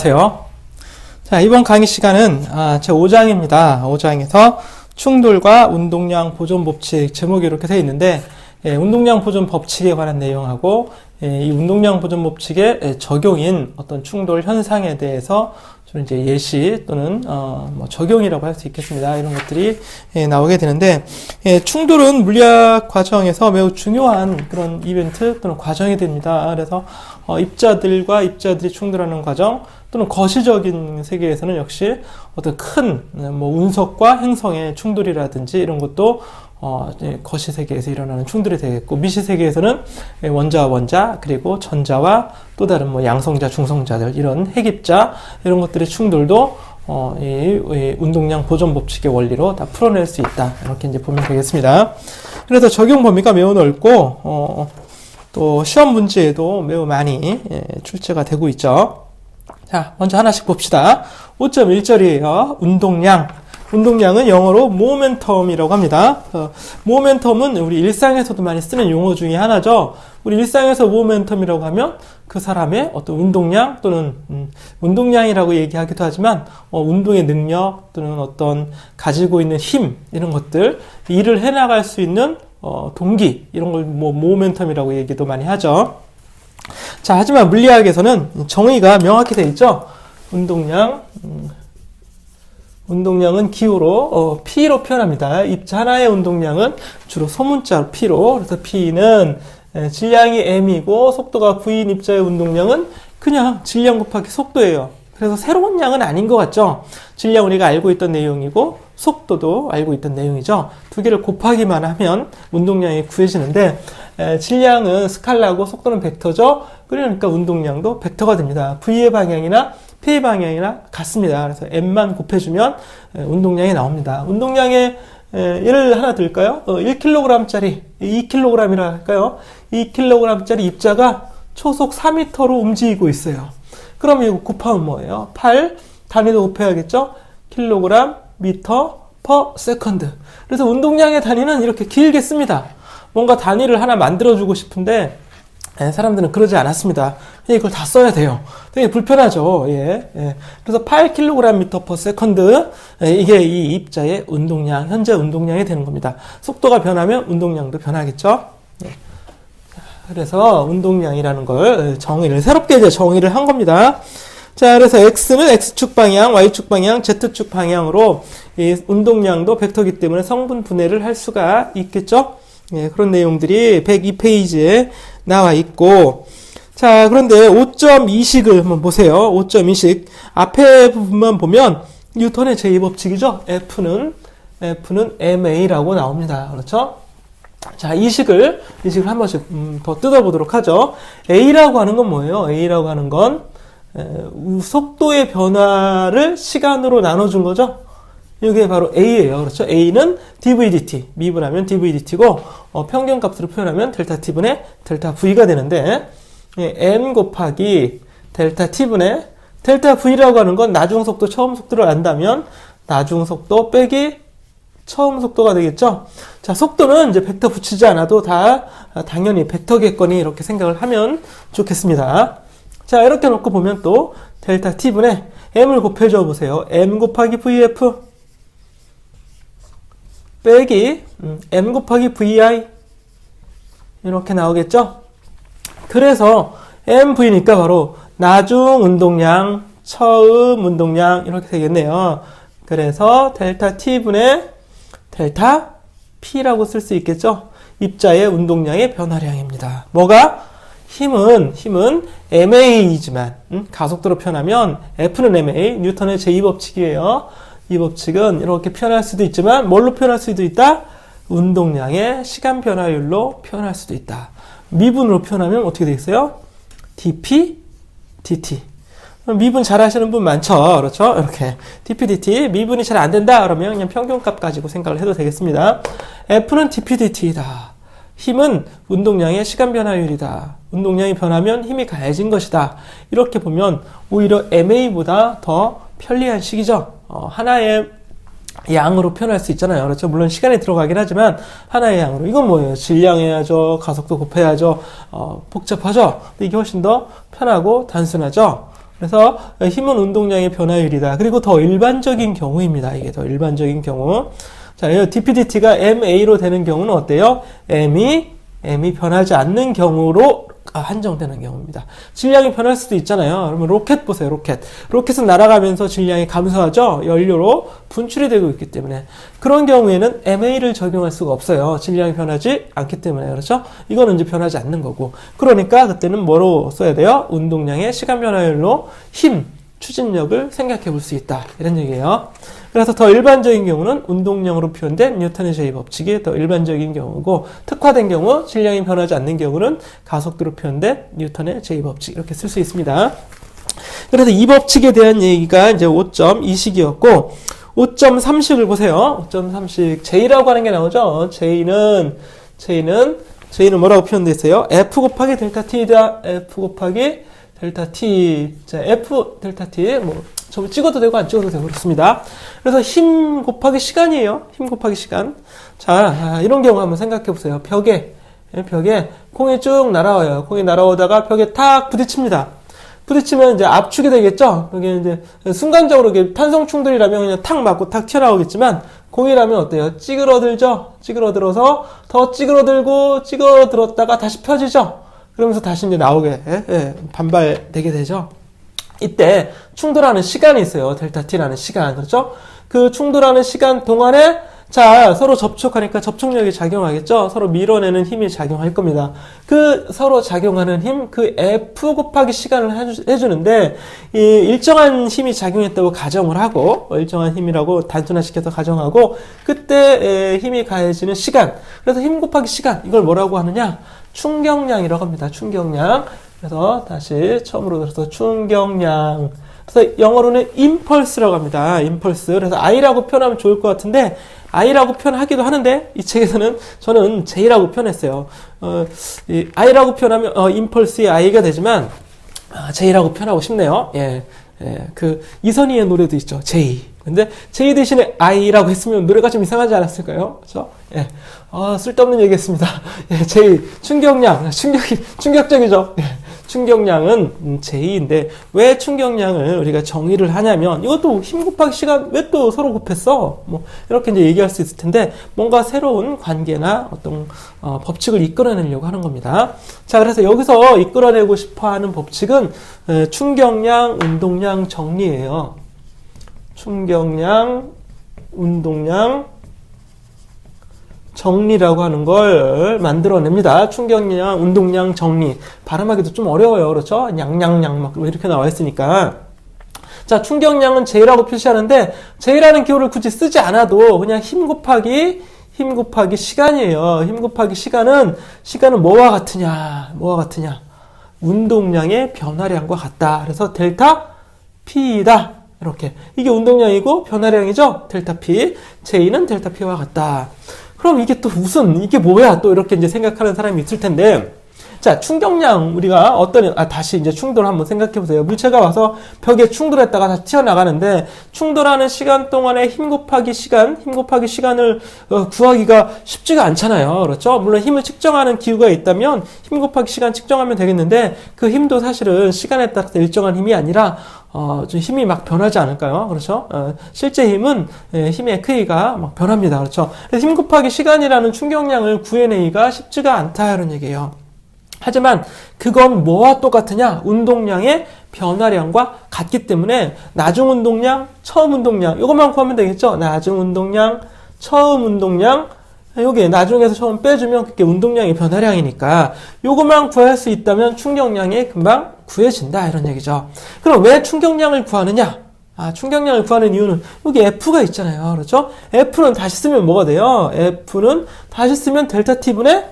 안녕하세요. 자, 이번 강의 시간은 제 5장입니다. 5장에서 충돌과 운동량 보존 법칙 제목이 이렇게 되어 있는데, 운동량 보존 법칙에 관한 내용하고 이 운동량 보존 법칙의 적용인 어떤 충돌 현상에 대해서 좀 이제 예시 또는 적용이라고 할 수 있겠습니다. 이런 것들이 나오게 되는데, 충돌은 물리학 과정에서 매우 중요한 그런 이벤트 또는 과정이 됩니다. 그래서 입자들과 입자들이 충돌하는 과정 또는 거시적인 세계에서는 역시 어떤 큰 운석과 행성의 충돌이라든지 이런 것도 거시 세계에서 일어나는 충돌이 되겠고, 미시 세계에서는 원자와 원자, 그리고 전자와 또 다른 양성자, 중성자들, 이런 핵입자, 이런 것들의 충돌도 이 운동량 보존 법칙의 원리로 다 풀어낼 수 있다. 이렇게 이제 보면 되겠습니다. 그래서 적용 범위가 매우 넓고, 또 시험 문제에도 매우 많이 출제가 되고 있죠. 자, 먼저 하나씩 봅시다. 5.1절이에요. 운동량은 영어로 모멘텀이라고 합니다. 모멘텀은 우리 일상에서도 많이 쓰는 용어 중에 하나죠. 우리 일상에서 모멘텀이라고 하면 그 사람의 어떤 운동량 또는 운동량이라고 얘기하기도 하지만 운동의 능력 또는 어떤 가지고 있는 힘, 이런 것들, 일을 해나갈 수 있는 동기, 이런 걸 모멘텀이라고 얘기도 많이 하죠. 자, 하지만 물리학에서는 정의가 명확히 되어 있죠. 운동량은 기호로 P로 표현합니다. 입자 하나의 운동량은 주로 소문자로 P로, 그래서 P는 질량이 m이고 속도가 v인 입자의 운동량은 그냥 질량 곱하기 속도예요. 그래서 새로운 양은 아닌 것 같죠. 질량 우리가 알고 있던 내용이고 속도도 알고 있던 내용이죠. 두 개를 곱하기만 하면 운동량이 구해지는데, 질량은 스칼라고 속도는 벡터죠. 그러니까 운동량도 벡터가 됩니다. v의 방향이나 p의 방향이나 같습니다. 그래서 m만 곱해주면 운동량이 나옵니다. 운동량의 예를 하나 들까요? 1kg짜리 2kg이라 할까요? 2kg짜리 입자가 초속 4m로 움직이고 있어요. 그럼 이거 곱하면 뭐예요? 8 단위도 곱해야겠죠? kg, 미터, per second. 그래서 운동량의 단위는 이렇게 길게 씁니다. 뭔가 단위를 하나 만들어주고 싶은데 사람들은 그러지 않았습니다. 이걸 다 써야 돼요. 되게 불편하죠. 그래서 8kg/m per second, 이게 이 입자의 운동량, 현재 운동량이 되는 겁니다. 속도가 변하면 운동량도 변하겠죠. 그래서 운동량이라는 걸 새롭게 이제 정의를 한 겁니다. 자, 그래서 X는 X축 방향, Y축 방향, Z축 방향으로 이 운동량도 벡터이기 때문에 성분 분해를 할 수가 있겠죠. 그런 내용들이 102페이지에 나와 있고, 자, 그런데 5.2식을 한번 보세요. 5.2식. 앞에 부분만 보면 뉴턴의 제2법칙이죠. F는 ma라고 나옵니다. 그렇죠? 자, 이 식을 한 번씩 더 뜯어보도록 하죠. A라고 하는 건 뭐예요? A라고 하는 건 속도의 변화를 시간으로 나눠준 거죠. 이게 바로 A예요. 그렇죠? A는 dvdt, 미분하면 dvdt고, 평균값으로 표현하면 델타 t분의 델타 v가 되는데, m 곱하기 델타 t분의 델타 v라고 하는 건 나중 속도, 처음 속도를 안다면 나중 속도 빼기 처음 속도가 되겠죠? 자, 속도는 이제 벡터 붙이지 않아도 다 당연히 벡터겠거니 이렇게 생각을 하면 좋겠습니다. 자, 이렇게 놓고 보면 또 델타 t분의 m을 곱해줘 보세요. m 곱하기 vf 빼기 m 곱하기 vi, 이렇게 나오겠죠? 그래서 mv니까 바로 나중 운동량, 처음 운동량, 이렇게 되겠네요. 그래서 델타 t분의 델타 p라고 쓸 수 있겠죠? 입자의 운동량의 변화량입니다. 뭐가? 힘은 ma이지만 가속도로 표현하면 F는 ma, 뉴턴의 제2법칙이에요. 이 법칙은 이렇게 표현할 수도 있지만 뭘로 표현할 수도 있다? 운동량의 시간 변화율로 표현할 수도 있다. 미분으로 표현하면 어떻게 되겠어요? dp, dt. 미분 잘 하시는 분 많죠? 그렇죠? 이렇게 dp, dt. 미분이 잘 안 된다 그러면 그냥 평균값 가지고 생각을 해도 되겠습니다. F는 dp, dt이다. 힘은 운동량의 시간 변화율이다. 운동량이 변하면 힘이 가해진 것이다. 이렇게 보면 오히려 ma보다 더 편리한 식이죠. 하나의 양으로 표현할 수 있잖아요. 그렇죠? 물론 시간이 들어가긴 하지만 하나의 양으로. 이건 뭐예요? 질량해야죠. 가속도 곱해야죠. 복잡하죠? 근데 이게 훨씬 더 편하고 단순하죠? 그래서 힘은 운동량의 변화율이다. 그리고 더 일반적인 경우입니다. 이게 더 일반적인 경우. 자, dPdt가 ma로 되는 경우는 어때요? m이 변하지 않는 경우로 한정되는 경우입니다. 질량이 변할 수도 있잖아요. 그러면 로켓 보세요, 로켓. 로켓은 날아가면서 질량이 감소하죠? 연료로 분출이 되고 있기 때문에. 그런 경우에는 ma를 적용할 수가 없어요. 질량이 변하지 않기 때문에. 그렇죠? 이거는 이제 변하지 않는 거고. 그러니까 그때는 뭐로 써야 돼요? 운동량의 시간 변화율로 힘, 추진력을 생각해 볼 수 있다. 이런 얘기예요. 그래서 더 일반적인 경우는 운동량으로 표현된 뉴턴의 제2법칙이 더 일반적인 경우고, 특화된 경우, 질량이 변하지 않는 경우는 가속도로 표현된 뉴턴의 제2법칙 이렇게 쓸 수 있습니다. 그래서 이 법칙에 대한 얘기가 이제 5.2식이었고 5.3식을 보세요. 5.3식 J라고 하는 게 나오죠. J는 뭐라고 표현되어 있어요? F 곱하기 델타 T다. F 곱하기 델타 T. 자, F 델타 T 뭐 저 찍어도 되고 안 찍어도 되고 그렇습니다. 그래서 힘 곱하기 시간이에요. 힘 곱하기 시간. 자, 이런 경우 한번 생각해 보세요. 벽에 콩이 쭉 날아와요. 콩이 날아오다가 벽에 탁 부딪힙니다. 부딪히면 이제 압축이 되겠죠? 여기 이제 순간적으로 이게 탄성 충돌이라면 그냥 탁 맞고 탁 튀어나오겠지만, 공이라면 어때요? 찌그러들죠? 찌그러들어서 더 찌그러들었다가 다시 펴지죠? 그러면서 다시 이제 나오게, 반발되게 되죠? 이때 충돌하는 시간이 있어요. 델타 T라는 시간. 그렇죠? 그 충돌하는 시간 동안에 자, 서로 접촉하니까 접촉력이 작용하겠죠? 서로 밀어내는 힘이 작용할 겁니다. 그 서로 작용하는 힘, 그 F 곱하기 시간을 해주는데, 이 일정한 힘이 작용했다고 가정을 하고, 일정한 힘이라고 단순화시켜서 가정하고, 그때 힘이 가해지는 시간. 그래서 힘 곱하기 시간. 이걸 뭐라고 하느냐? 충격량이라고 합니다. 충격량. 그래서 다시 처음으로 들어서 충격량. 그래서 영어로는 impulse라고 합니다. impulse. 그래서 I라고 표현하면 좋을 것 같은데, I라고 표현하기도 하는데, 이 책에서는 저는 J라고 표현했어요. 이 I라고 표현하면, impulse의 I가 되지만, J라고 표현하고 싶네요. 그, 이선희의 노래도 있죠. J. 근데 J 대신에 I라고 했으면 노래가 좀 이상하지 않았을까요? 그렇죠? 쓸데없는 얘기 했습니다. J. 충격량. 충격적이죠? 충격량은 J인데 왜 충격량을 우리가 정의를 하냐면 이것도 힘 곱하기 시간 왜 또 서로 곱했어? 뭐 이렇게 이제 얘기할 수 있을 텐데 뭔가 새로운 관계나 어떤 법칙을 이끌어내려고 하는 겁니다. 자, 그래서 여기서 이끌어내고 싶어하는 법칙은 충격량, 운동량 정리예요. 충격량, 운동량 정리라고 하는 걸 만들어냅니다. 충격량, 운동량 정리. 발음하기도 좀 어려워요. 그렇죠? 냥냥냥 막 이렇게 나와 있으니까. 자, 충격량은 J라고 표시하는데 J라는 기호를 굳이 쓰지 않아도 그냥 힘 곱하기 시간이에요. 힘 곱하기 시간은 뭐와 같으냐? 운동량의 변화량과 같다. 그래서 델타 P이다. 이렇게. 이게 운동량이고 변화량이죠? 델타 P. J는 델타 P와 같다. 그럼 이게 또 이게 뭐야? 또 이렇게 이제 생각하는 사람이 있을 텐데. 자, 충격량, 우리가 다시 이제 충돌 한번 생각해 보세요. 물체가 와서 벽에 충돌했다가 다시 튀어나가는데, 충돌하는 시간 동안에 힘 곱하기 시간을 구하기가 쉽지가 않잖아요. 그렇죠? 물론 힘을 측정하는 기구가 있다면, 힘 곱하기 시간 측정하면 되겠는데, 그 힘도 사실은 시간에 따라서 일정한 힘이 아니라, 좀 힘이 막 변하지 않을까요? 그렇죠? 실제 힘은, 힘의 크기가 막 변합니다. 그렇죠? 그래서 힘 곱하기 시간이라는 충격량을 구해내기가 쉽지가 않다, 이런 얘기예요. 하지만 그건 뭐와 똑같으냐? 운동량의 변화량과 같기 때문에 나중 운동량, 처음 운동량 이것만 구하면 되겠죠? 나중 운동량, 처음 운동량 여기 나중에서 처음 빼주면 그게 운동량의 변화량이니까 요것만 구할 수 있다면 충격량이 금방 구해진다 이런 얘기죠. 그럼 왜 충격량을 구하느냐? 충격량을 구하는 이유는 여기 F가 있잖아요. 그렇죠? F는 다시 쓰면 뭐가 돼요? F는 다시 쓰면 델타 T분의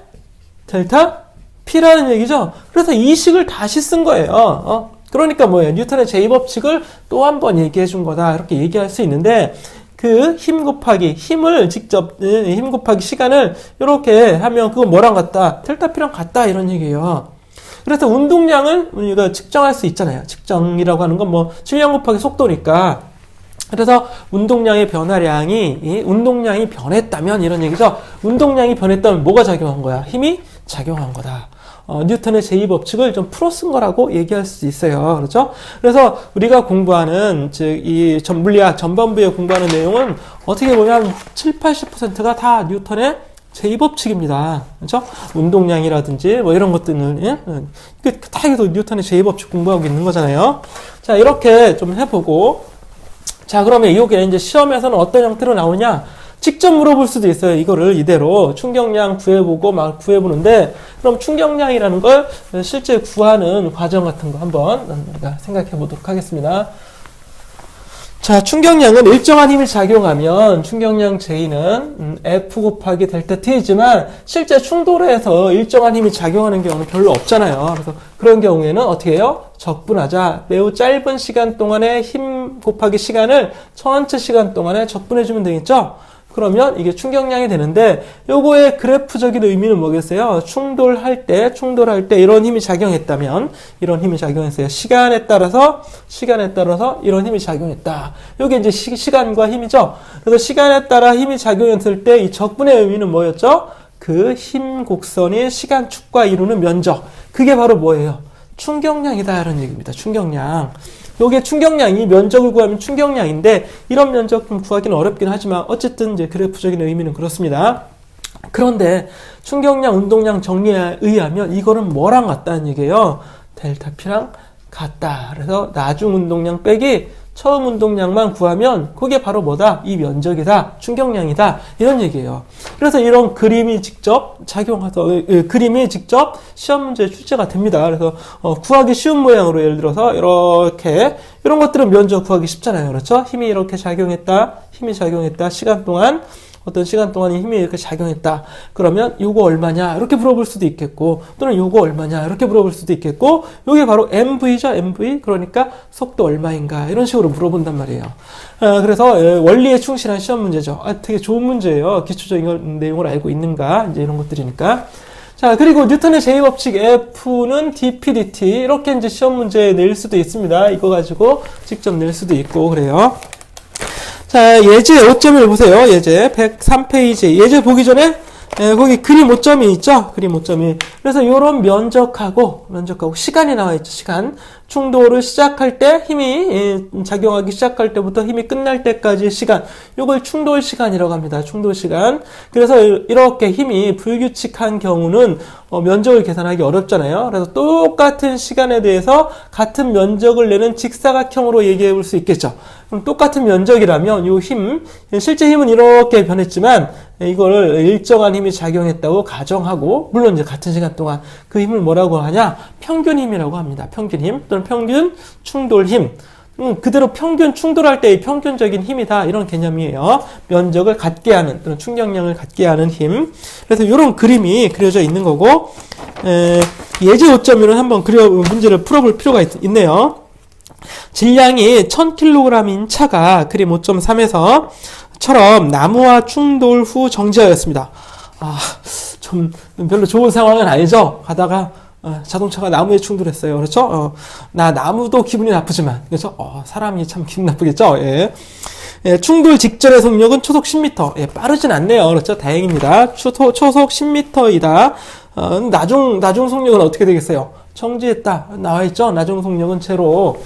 델타 P라는 얘기죠. 그래서 이 식을 다시 쓴 거예요. 그러니까 뭐예요? 뉴턴의 제2법칙을 또 한 번 얘기해 준 거다. 이렇게 얘기할 수 있는데 그 힘 곱하기 시간을 이렇게 하면 그거 뭐랑 같다? 델타 P랑 같다 이런 얘기예요. 그래서 운동량을 우리가 측정할 수 있잖아요. 측정이라고 하는 건 뭐 질량 곱하기 속도니까. 그래서 운동량의 운동량이 변했다면 이런 얘기죠. 운동량이 변했다면 뭐가 작용한 거야? 힘이 작용한 거다. 뉴턴의 제2법칙을 좀 풀어 쓴 거라고 얘기할 수 있어요. 그렇죠? 그래서 우리가 공부하는, 즉, 이 물리학 전반부에 공부하는 내용은 어떻게 보면 7, 80%가 다 뉴턴의 제2법칙입니다. 그렇죠? 운동량이라든지 뭐 이런 것들은, 예? 다 해도 뉴턴의 제2법칙 공부하고 있는 거잖아요. 자, 이렇게 좀 해보고, 자, 그러면 이게 이제 시험에서는 어떤 형태로 나오냐? 직접 물어볼 수도 있어요. 이거를 이대로 충격량 구해보고 막 구해보는데, 그럼 충격량이라는 걸 실제 구하는 과정 같은 거 한번 우리가 생각해 보도록 하겠습니다. 자, 충격량은 일정한 힘이 작용하면 충격량 J는 F 곱하기 델타 T이지만 실제 충돌에서 일정한 힘이 작용하는 경우는 별로 없잖아요. 그래서 그런 경우에는 어떻게 해요? 적분하자. 매우 짧은 시간 동안의 힘 곱하기 시간을 전체 시간 동안에 적분해주면 되겠죠? 그러면 이게 충격량이 되는데 요거의 그래프적인 의미는 뭐겠어요? 충돌할 때 이런 힘이 작용했다면 이런 힘이 작용했어요. 시간에 따라서 이런 힘이 작용했다. 요게 이제 시간과 힘이죠. 그래서 시간에 따라 힘이 작용했을 때 이 적분의 의미는 뭐였죠? 그 힘 곡선이 시간축과 이루는 면적. 그게 바로 뭐예요? 충격량이다 이런 얘기입니다. 충격량. 요게 충격량이 면적을 구하면 충격량인데 이런 면적 좀 구하기는 어렵긴 하지만 어쨌든 이제 그래프적인 의미는 그렇습니다. 그런데 충격량, 운동량 정리에 의하면 이거는 뭐랑 같다는 얘기예요? 델타 P랑 같다. 그래서 나중 운동량 빼기 처음 운동량만 구하면 그게 바로 뭐다? 이 면적이다. 충격량이다. 이런 얘기예요. 그래서 이런 그림이 직접 그림이 직접 시험 문제 출제가 됩니다. 그래서 구하기 쉬운 모양으로 예를 들어서 이렇게 이런 것들은 면적 구하기 쉽잖아요. 그렇죠? 힘이 이렇게 작용했다. 시간 동안 어떤 시간 동안 힘이 이렇게 작용했다. 그러면 요거 얼마냐? 이렇게 물어볼 수도 있겠고 또는 요거 얼마냐? 이렇게 물어볼 수도 있겠고 요게 바로 MV죠. MV. 그러니까 속도 얼마인가? 이런 식으로 물어본단 말이에요. 그래서 원리에 충실한 시험 문제죠. 되게 좋은 문제예요. 기초적인 내용을 알고 있는가? 이제 이런 것들이니까. 자, 그리고 뉴턴의 제2법칙 F는 dPdt 이렇게 이제 시험 문제 낼 수도 있습니다. 이거 가지고 직접 낼 수도 있고 그래요. 자, 예제 5.1 보세요. 예제 103페이지. 예제 보기 전에 거기 그림 5점이 있죠? 그림 5점이. 그래서 요런 면적하고 시간이 나와 있죠. 시간. 충돌을 시작할 때 힘이 작용하기 시작할 때부터 힘이 끝날 때까지의 시간. 요걸 충돌 시간이라고 합니다. 충돌 시간. 그래서 이렇게 힘이 불규칙한 경우는 면적을 계산하기 어렵잖아요. 그래서 똑같은 시간에 대해서 같은 면적을 내는 직사각형으로 얘기해 볼 수 있겠죠. 그럼 똑같은 면적이라면 요 힘, 실제 힘은 이렇게 변했지만 이걸 일정한 힘이 작용했다고 가정하고 물론 이제 같은 시간 동안 그 힘을 뭐라고 하냐? 평균 힘이라고 합니다. 평균 힘 또는 평균 충돌 힘. 그대로 평균 충돌할 때의 평균적인 힘이다. 이런 개념이에요. 면적을 갖게 하는 또는 충격량을 갖게 하는 힘. 그래서 이런 그림이 그려져 있는 거고 예제 5.1은 한번 문제를 풀어볼 필요가 있네요. 질량이 1000kg인 차가 그림 5.3에서 처럼 나무와 충돌 후 정지하였습니다. 좀 별로 좋은 상황은 아니죠. 가다가 자동차가 나무에 충돌했어요. 그렇죠? 나무도 기분이 나쁘지만, 그렇죠? 사람이 참 기분 나쁘겠죠? 예. 충돌 직전의 속력은 초속 10m. 빠르진 않네요. 그렇죠? 다행입니다. 초속 10m이다. 나중 속력은 어떻게 되겠어요? 정지했다. 나와있죠? 나중 속력은 제로.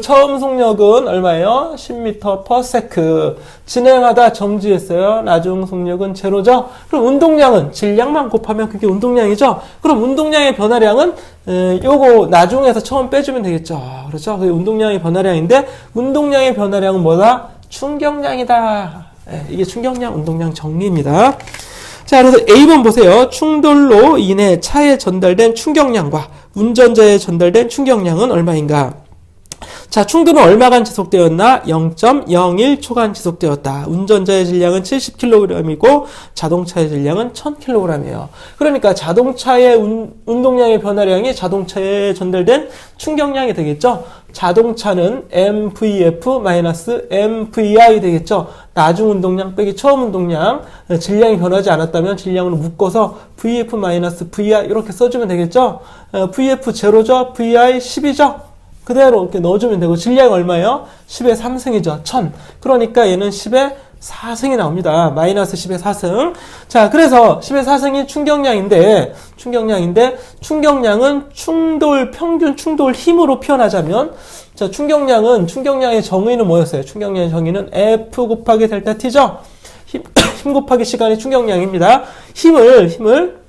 처음 속력은 얼마예요? 10m/s. 진행하다 정지했어요. 나중 속력은 제로죠? 그럼 운동량은 질량만 곱하면 그게 운동량이죠? 그럼 운동량의 변화량은 요거 나중에서 처음 빼주면 되겠죠? 그렇죠? 그게 운동량의 변화량인데 운동량의 변화량은 뭐다? 충격량이다. 이게 충격량, 운동량 정리입니다. 자, 그래서 A번 보세요. 충돌로 인해 차에 전달된 충격량과 운전자에 전달된 충격량은 얼마인가? 자, 충돌은 얼마간 지속되었나? 0.01초간 지속되었다. 운전자의 질량은 70kg이고 자동차의 질량은 1000kg이에요. 그러니까 자동차의 운동량의 변화량이 자동차에 전달된 충격량이 되겠죠? 자동차는 MVF-MVI 되겠죠? 나중 운동량 빼기 처음 운동량, 질량이 변하지 않았다면 질량으로 묶어서 VF-VI 이렇게 써주면 되겠죠? VF 제로죠? VI 10이죠? 그대로 이렇게 넣어주면 되고, 질량이 얼마예요? 10의 3승이죠. 1000. 그러니까 얘는 10의 4승이 나옵니다. 마이너스 10의 4승. 자, 그래서 10의 4승이 충격량인데 충격량은 평균 충돌 힘으로 표현하자면, 자, 충격량의 정의는 뭐였어요? 충격량의 정의는 F 곱하기 델타 T죠? 힘 곱하기 시간이 충격량입니다. 힘을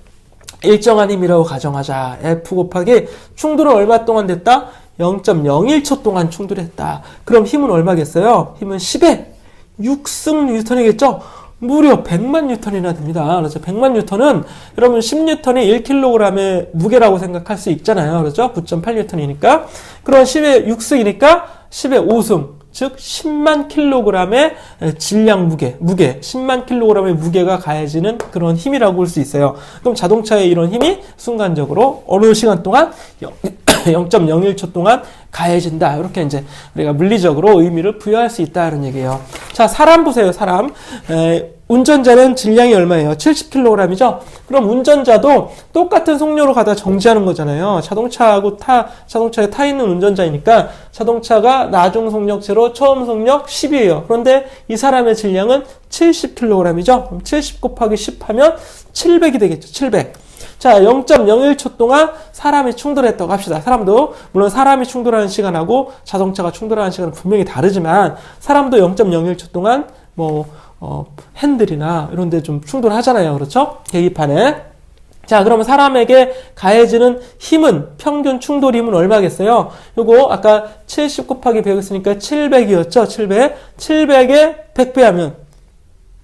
일정한 힘이라고 가정하자. F 곱하기 충돌은 얼마 동안 됐다? 0.01초 동안 충돌했다. 그럼 힘은 얼마겠어요? 힘은 10의 6승 뉴턴이겠죠? 무려 100만 뉴턴이나 됩니다. 그래서 100만 뉴턴은 여러분 10뉴턴이 1kg의 무게라고 생각할 수 있잖아요. 그렇죠? 9.8뉴턴이니까. 그럼 10의 6승이니까 10의 5승. 즉 10만 킬로그램의 질량 무게 10만 킬로그램의 무게가 가해지는 그런 힘이라고 볼 수 있어요. 그럼 자동차의 이런 힘이 순간적으로 어느 시간 동안 0.01초 동안 가해진다. 이렇게 이제 우리가 물리적으로 의미를 부여할 수 있다 이런 얘기예요. 자, 사람 보세요. 사람. 운전자는 질량이 얼마예요? 70kg이죠? 그럼 운전자도 똑같은 속력으로 가다 정지하는 거잖아요. 자동차에 타 있는 운전자이니까 자동차가 나중 속력 0, 처음 속력 10이에요. 그런데 이 사람의 질량은 70kg이죠? 그럼 70 곱하기 10 하면 700이 되겠죠. 700. 자, 0.01초 동안 사람이 충돌했다고 합시다. 물론 사람이 충돌하는 시간하고 자동차가 충돌하는 시간은 분명히 다르지만 사람도 0.01초 동안 핸들이나 이런 데 좀 충돌하잖아요. 그렇죠? 계기판에. 자, 그러면 사람에게 가해지는 힘은, 평균 충돌 힘은 얼마겠어요? 요거 아까 70 곱하기 100 했으니까 700이었죠? 700에 100배 하면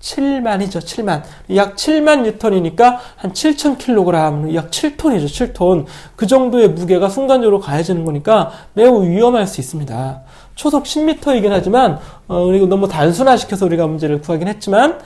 7만이죠. 7만. 약 7만 뉴턴이니까 한 7,000kg, 약 7톤이죠. 7톤. 그 정도의 무게가 순간적으로 가해지는 거니까 매우 위험할 수 있습니다. 초속 10m이긴 하지만 그리고 너무 단순화시켜서 우리가 문제를 구하긴 했지만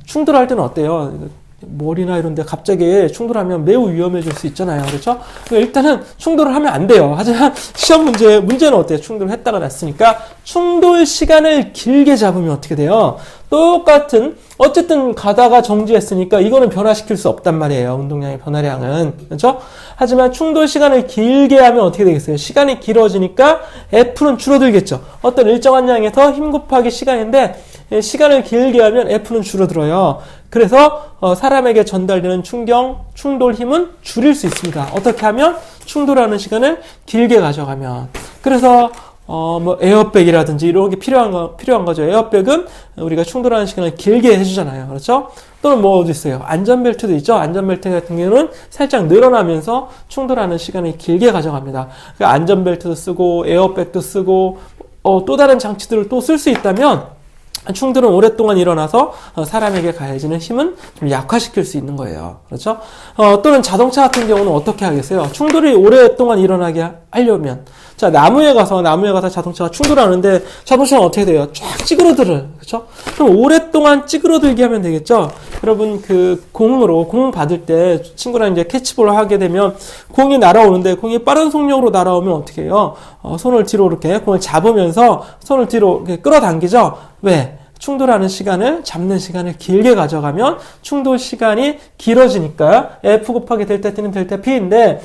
충돌할 때는 어때요? 머리나 이런 데 갑자기 충돌하면 매우 위험해질 수 있잖아요. 그렇죠? 일단은 충돌을 하면 안 돼요. 하지만 시험 문제는 어때요? 충돌을 했다가 났으니까 충돌 시간을 길게 잡으면 어떻게 돼요? 똑같은, 어쨌든 가다가 정지했으니까 이거는 변화시킬 수 없단 말이에요. 운동량의 변화량은. 그렇죠? 하지만 충돌 시간을 길게 하면 어떻게 되겠어요? 시간이 길어지니까 F는 줄어들겠죠. 어떤 일정한 양에서 힘 곱하기 시간인데 시간을 길게 하면 F는 줄어들어요. 그래서 사람에게 전달되는 충돌 힘은 줄일 수 있습니다. 어떻게 하면? 충돌하는 시간을 길게 가져가면. 그래서 에어백이라든지 이런 게 필요한 거죠. 에어백은 우리가 충돌하는 시간을 길게 해주잖아요. 그렇죠? 또는 어디 있어요? 안전벨트도 있죠? 안전벨트 같은 경우는 살짝 늘어나면서 충돌하는 시간을 길게 가져갑니다. 그러니까 안전벨트도 쓰고, 에어백도 쓰고, 또 다른 장치들을 또 쓸 수 있다면, 충돌은 오랫동안 일어나서 사람에게 가해지는 힘은 좀 약화시킬 수 있는 거예요. 그렇죠? 또는 자동차 같은 경우는 어떻게 하겠어요? 충돌이 오랫동안 일어나게 하려면, 자, 나무에 가서 자동차가 충돌하는데 자동차는 어떻게 돼요? 쫙 찌그러들어요. 그렇죠? 그럼 오랫동안 찌그러들게 하면 되겠죠? 여러분, 공 받을 때 친구랑 이제 캐치볼을 하게 되면 공이 날아오는데 공이 빠른 속력으로 날아오면 어떻게 해요? 손을 뒤로 이렇게 공을 잡으면서 손을 뒤로 이렇게 끌어당기죠? 왜? 충돌하는 시간을, 잡는 시간을 길게 가져가면 충돌 시간이 길어지니까 F 곱하기 델타 T는 델타 P인데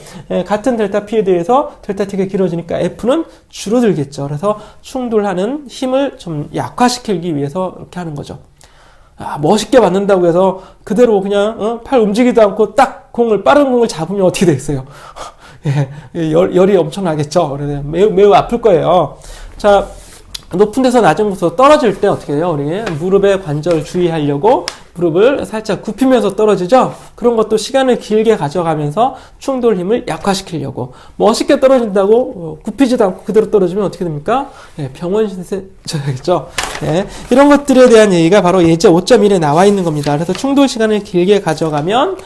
같은 델타 P에 대해서 델타 T가 길어지니까 F는 줄어들겠죠. 그래서 충돌하는 힘을 좀 약화시키기 위해서 이렇게 하는 거죠. 멋있게 맞는다고 해서 그대로 그냥 팔 움직이지도 않고 딱 빠른 공을 잡으면 어떻게 되겠어요? 열이 엄청나겠죠. 그래서 매우 아플 거예요. 자, 높은 데서 낮은 곳으로 떨어질 때 어떻게 해요? 우리 무릎의 관절 주의하려고 무릎을 살짝 굽히면서 떨어지죠? 그런 것도 시간을 길게 가져가면서 충돌 힘을 약화시키려고. 멋있게 떨어진다고 굽히지도 않고 그대로 떨어지면 어떻게 됩니까? 병원 신세 져야겠죠? 이런 것들에 대한 얘기가 바로 예제 5.1에 나와 있는 겁니다. 그래서 충돌 시간을 길게 가져가면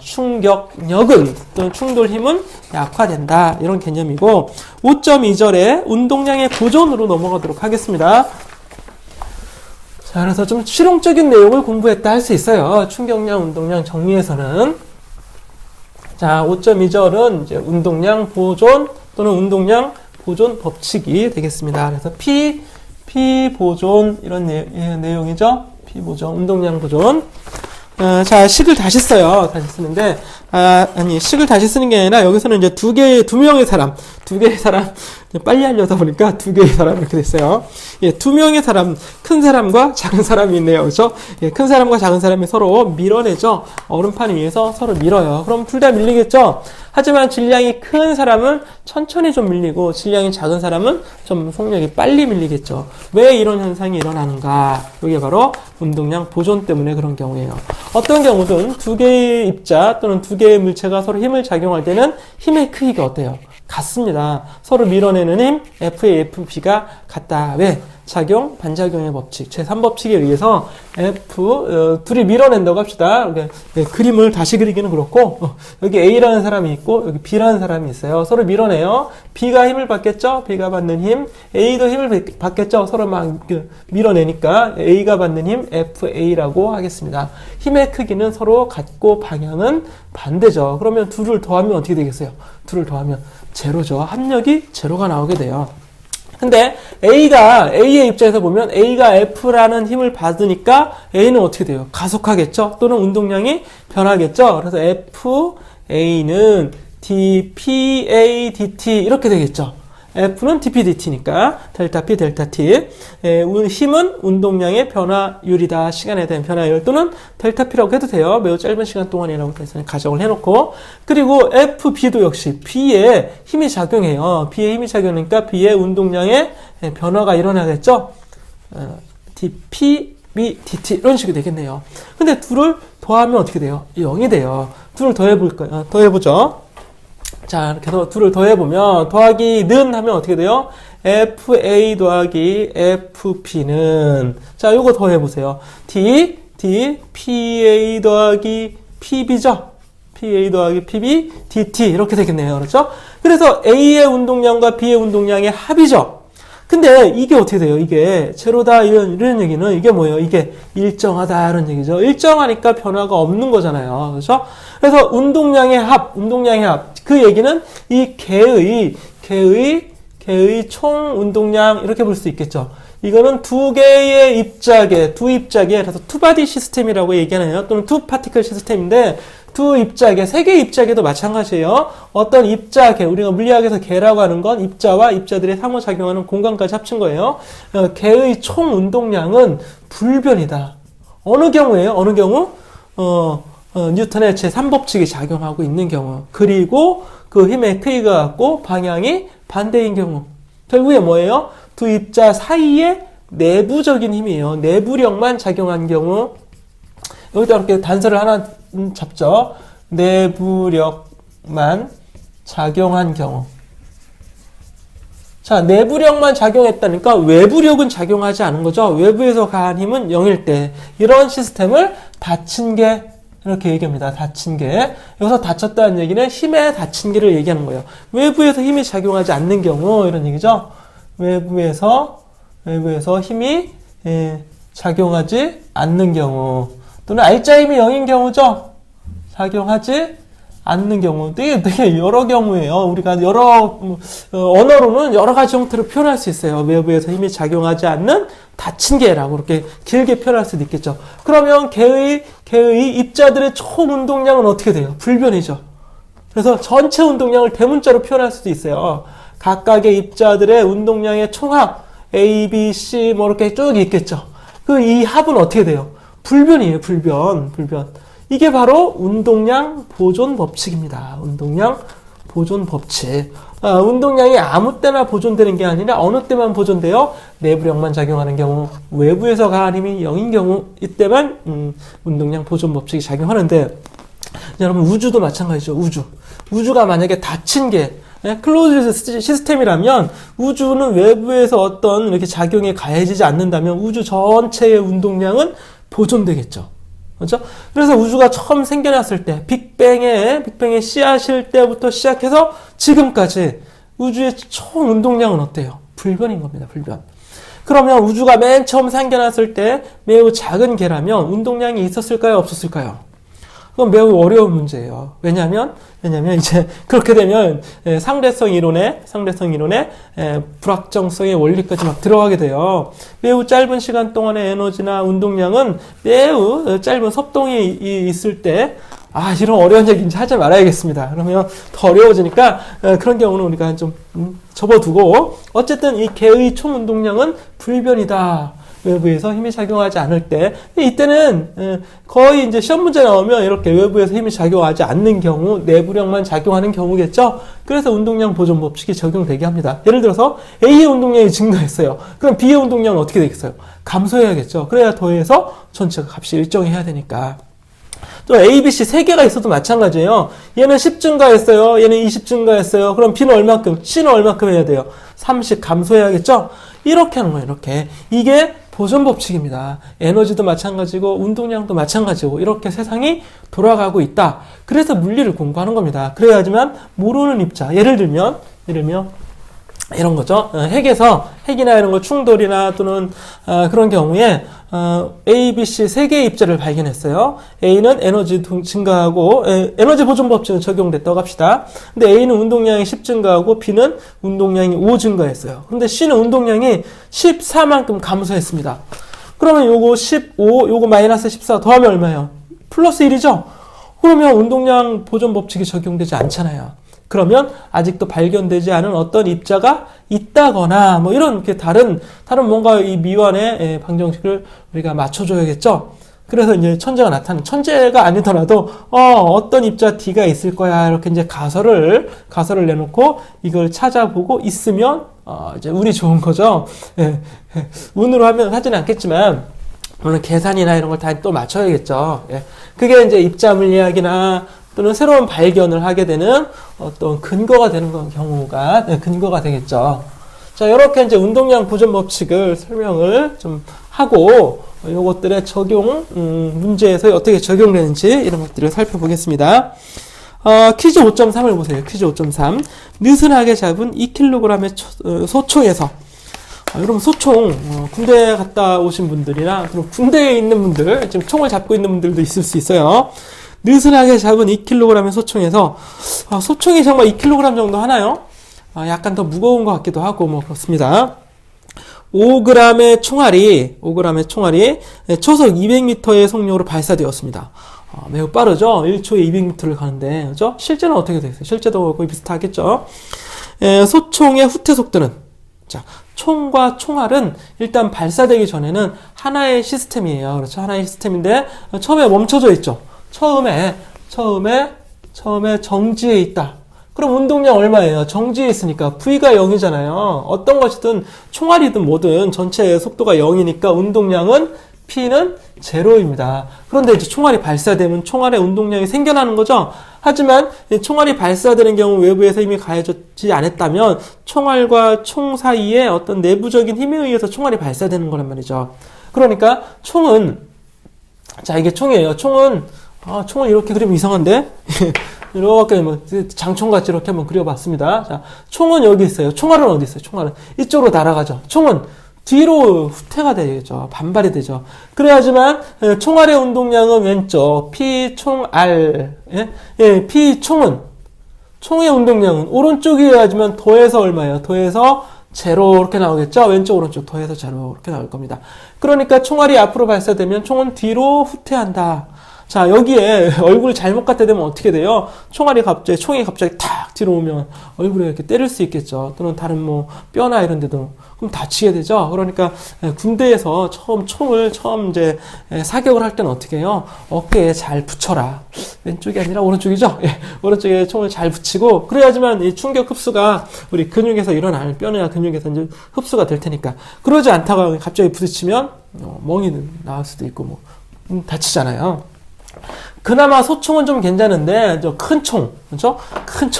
충격력은 또는 충돌 힘은 약화된다. 이런 개념이고 5.2절에 운동량의 보존으로 넘어가도록 하겠습니다. 자, 그래서 좀 실용적인 내용을 공부했다 할 수 있어요. 충격량, 운동량 정리에서는. 자, 5.2절은 이제 운동량 보존 또는 운동량 보존 법칙이 되겠습니다. 그래서 P 보존 이런 내용이죠. P 보존, 운동량 보존. 자, 식을 다시 써요. 다시 쓰는데, 아니, 식을 다시 쓰는 게 아니라, 여기서는 이제 두 명의 사람, 빨리 하려다 보니까 두 개의 사람 이렇게 됐어요. 예, 두 명의 사람, 큰 사람과 작은 사람이 있네요. 그죠? 예, 큰 사람과 작은 사람이 서로 밀어내죠. 얼음판 위에서 서로 밀어요. 그럼 둘 다 밀리겠죠? 하지만 질량이 큰 사람은 천천히 좀 밀리고, 질량이 작은 사람은 좀 속력이 빨리 밀리겠죠. 왜 이런 현상이 일어나는가? 이게 바로 운동량 보존 때문에 그런 경우예요. 어떤 경우든 두 개의 입자 또는 두 개의 물체가 서로 힘을 작용할 때는 힘의 크기가 어때요? 같습니다. 서로 밀어내는 힘 FA, FB가 같다. 왜? 작용, 반작용의 법칙 제3법칙에 의해서 둘이 밀어낸다고 합시다. 그림을 다시 그리기는 그렇고 여기 A라는 사람이 있고 여기 B라는 사람이 있어요. 서로 밀어내요. B가 힘을 받겠죠? B가 받는 힘. A도 힘을 받겠죠? 서로 막 밀어내니까 A가 받는 힘 FA라고 하겠습니다. 힘의 크기는 서로 같고 방향은 반대죠. 그러면 둘을 더하면 어떻게 되겠어요? 둘을 더하면 제로죠. 합력이 제로가 나오게 돼요. 근데 A의 입장에서 보면 A가 F라는 힘을 받으니까 A는 어떻게 돼요? 가속하겠죠? 또는 운동량이 변하겠죠? 그래서 FA는 dPA dt 이렇게 되겠죠? F는 dP dt니까 델타 P 델타 T. 힘은 운동량의 변화율이다. 시간에 대한 변화율 또는 델타 P라고 해도 돼요. 매우 짧은 시간 동안이라고 해서 가정을 해놓고 그리고 FB도 역시 B에 힘이 작용해요. B에 힘이 작용하니까 B의 운동량의 변화가 일어나겠죠. dP B dt 이런 식이 되겠네요. 근데 둘을 더하면 어떻게 돼요? 0이 돼요. 둘을 더해보죠. 자, 이렇게 해서 둘을 더해보면, 더하기는 하면 어떻게 돼요? FA 더하기 FP는, 자, 요거 더해보세요. PA 더하기 PB죠? PA 더하기 PB, DT. 이렇게 되겠네요. 그렇죠? 그래서 A의 운동량과 B의 운동량의 합이죠? 근데 이게 어떻게 돼요? 이게 제로다 이런 얘기는 이게 뭐예요? 이게 일정하다 이런 얘기죠. 일정하니까 변화가 없는 거잖아요. 그렇죠? 그래서 운동량의 합. 그 얘기는 이 개의 총 운동량 이렇게 볼 수 있겠죠. 이거는 두 개의 입자계, 그래서 투바디 시스템이라고 얘기하네요. 또는 투 파티클 시스템인데 두 입자계, 세 개의 입자계도 마찬가지예요. 어떤 입자계, 우리가 물리학에서 개라고 하는 건 입자와 입자들의 상호작용하는 공간까지 합친 거예요. 개의 총 운동량은 불변이다. 어느 경우예요? 어느 경우? 뉴턴의 제3법칙이 작용하고 있는 경우. 그리고 그 힘의 크기가 같고 방향이 반대인 경우. 결국에 뭐예요? 두 입자 사이에 내부적인 힘이에요. 내부력만 작용한 경우. 여기다 이렇게 단서를 하나 잡죠. 내부력만 작용한 경우. 자, 내부력만 작용했다니까 외부력은 작용하지 않은 거죠. 외부에서 가한 힘은 0일 때. 이런 시스템을 닫힌 게 이렇게 얘기합니다. 닫힌 게. 여기서 닫혔다는 얘기는 힘의 닫힌 게를 얘기하는 거예요. 외부에서 힘이 작용하지 않는 경우 이런 얘기죠. 외부에서 힘이 작용하지 않는 경우 또는 R자 힘이 0인 경우죠. 작용하지 않는 경우. 되게 여러 경우예요. 우리가 언어로는 여러 가지 형태로 표현할 수 있어요. 외부에서 힘이 작용하지 않는 닫힌 개라고 이렇게 길게 표현할 수도 있겠죠. 그러면 개의 입자들의 총 운동량은 어떻게 돼요? 불변이죠. 그래서 전체 운동량을 대문자로 표현할 수도 있어요. 각각의 입자들의 운동량의 총합, A, B, C 뭐 이렇게 쭉 있겠죠. 이 합은 어떻게 돼요? 불변이에요. 불변. 이게 바로 운동량 보존 법칙입니다. 운동량 보존 법칙. 운동량이 아무 때나 보존되는 게 아니라 어느 때만 보존돼요? 내부력만 작용하는 경우, 외부에서 가한 힘이 0인 경우 이때만 운동량 보존 법칙이 작용하는데 여러분 우주도 마찬가지죠. 우주가 만약에 닫힌 게 클로즈드 시스템이라면 우주는 외부에서 어떤 이렇게 작용이 가해지지 않는다면 우주 전체의 운동량은 보존되겠죠. 그렇죠? 그래서 우주가 처음 생겨났을 때, 빅뱅의 씨앗일 때부터 시작해서 지금까지 우주의 총 운동량은 어때요? 불변인 겁니다. 불변. 그러면 우주가 맨 처음 생겨났을 때 매우 작은 개라면 운동량이 있었을까요? 없었을까요? 그건 매우 어려운 문제예요. 왜냐면 이제 그렇게 되면 상대성 이론에 불확정성의 원리까지 막 들어가게 돼요. 매우 짧은 시간 동안의 에너지나 운동량은 매우 짧은 섭동이 있을 때 이런 어려운 얘기 이제 하지 말아야겠습니다. 그러면 더 어려워지니까 그런 경우는 우리가 좀 접어두고 어쨌든 이 개의 총 운동량은 불변이다. 외부에서 힘이 작용하지 않을 때 이때는 거의 이제 시험 문제 나오면 이렇게 외부에서 힘이 작용하지 않는 경우 내부력만 작용하는 경우겠죠. 그래서 운동량 보존 법칙이 적용되게 합니다. 예를 들어서 A의 운동량이 증가했어요. 그럼 B의 운동량은 어떻게 되겠어요? 감소해야겠죠. 그래야 더해서 전체 값이 일정해야 되니까. 또 A, B, C 세 개가 있어도 마찬가지예요. 얘는 10 증가했어요. 얘는 20 증가했어요. 그럼 B는 얼마큼? C는 얼마큼 해야 돼요? 30 감소해야겠죠? 이렇게 하는 거예요. 이렇게. 이게 보존 법칙입니다. 에너지도 마찬가지고 운동량도 마찬가지고 이렇게 세상이 돌아가고 있다. 그래서 물리를 공부하는 겁니다. 그래야지만 모르는 입자. 예를 들면 이런 거죠. 핵이나 이런 거 충돌이나 또는 그런 경우에 A, B, C 세 개의 입자를 발견했어요. A는 에너지 증가하고 에너지 보존 법칙은 적용됐다고 합시다. 근데 A는 운동량이 10 증가하고 B는 운동량이 5 증가했어요. 근데 C는 운동량이 14만큼 감소했습니다. 그러면 요거 15, 요거 마이너스 14 더하면 얼마예요? 플러스 1이죠? 그러면 운동량 보존 법칙이 적용되지 않잖아요. 그러면 아직도 발견되지 않은 어떤 입자가 있다거나 뭐 이런 다른 뭔가 이 미완의 방정식을 우리가 맞춰줘야겠죠. 그래서 이제 천재가 나타나는, 천재가 아니더라도 어떤 입자 D가 있을 거야 이렇게 이제 가설을 내놓고 이걸 찾아보고 있으면 이제 운이 좋은 거죠. 운으로 하지는 않겠지만 물론 계산이나 이런 걸 다 또 맞춰야겠죠. 그게 이제 입자 물리학이나 또는 새로운 발견을 하게 되는 어떤 근거가 되는 경우가 근거가 되겠죠. 자, 이렇게 이제 운동량 보존 법칙을 설명을 좀 하고 요것들의 적용 문제에서 어떻게 적용되는지 이런 것들을 살펴보겠습니다. 퀴즈 5.3을 보세요. 퀴즈 5.3. 느슨하게 잡은 2kg의 소총에서 여러분 소총 군대 갔다 오신 분들이나 그리고 군대에 있는 분들 지금 총을 잡고 있는 분들도 있을 수 있어요. 느슨하게 잡은 2kg의 소총에서 소총이 정말 2kg 정도 하나요? 약간 더 무거운 것 같기도 하고 뭐 그렇습니다. 5g의 총알이 초속 200m의 속력으로 발사되었습니다. 매우 빠르죠? 1초에 200m를 가는데 그죠? 실제는 어떻게 되겠어요? 실제도 거의 비슷하겠죠? 소총의 후퇴 속도는 자, 총과 총알은 일단 발사되기 전에는 하나의 시스템이에요. 그렇죠? 하나의 시스템인데 처음에 멈춰져 있죠. 처음에 정지해 있다. 그럼 운동량 얼마예요? 정지해 있으니까 V가 0이잖아요. 어떤 것이든 총알이든 뭐든 전체 속도가 0이니까 운동량은 P는 0입니다. 그런데 이제 총알이 발사되면 총알의 운동량이 생겨나는 거죠. 하지만 총알이 발사되는 경우 외부에서 힘이 가해지지 않았다면 총알과 총 사이에 어떤 내부적인 힘에 의해서 총알이 발사되는 거란 말이죠. 그러니까 총은 자 이게 총이에요. 총을 이렇게 그리면 이상한데? 이렇게 장총같이 이렇게 한번 그려봤습니다. 자, 총은 여기 있어요. 총알은 어디 있어요? 총알은 이쪽으로 날아가죠. 총은 뒤로 후퇴가 되죠. 반발이 되죠. 그래야지만 총알의 운동량은 왼쪽 P 총알 P 총의 운동량은 오른쪽이어야지만 더해서 얼마예요? 더해서 0 이렇게 나오겠죠? 왼쪽 오른쪽 더해서 0 이렇게 나올 겁니다. 그러니까 총알이 앞으로 발사되면 총은 뒤로 후퇴한다. 자, 여기에 얼굴 잘못 갖다 대면 어떻게 돼요? 총이 갑자기 탁 뒤로 오면 얼굴에 이렇게 때릴 수 있겠죠. 또는 다른 뼈나 이런 데도 그럼 다치게 되죠. 그러니까 군대에서 총을 이제 사격을 할 때는 어떻게 해요? 어깨에 잘 붙여라. 왼쪽이 아니라 오른쪽이죠? 오른쪽에 총을 잘 붙이고 그래야지만 이 충격 흡수가 우리 근육에서 일어나는 뼈나 근육에서 이제 흡수가 될 테니까. 그러지 않다가 갑자기 부딪히면 멍이 나올 수도 있고 다치잖아요. 그나마 소총은 좀 괜찮은데 큰 총, 그렇죠? 큰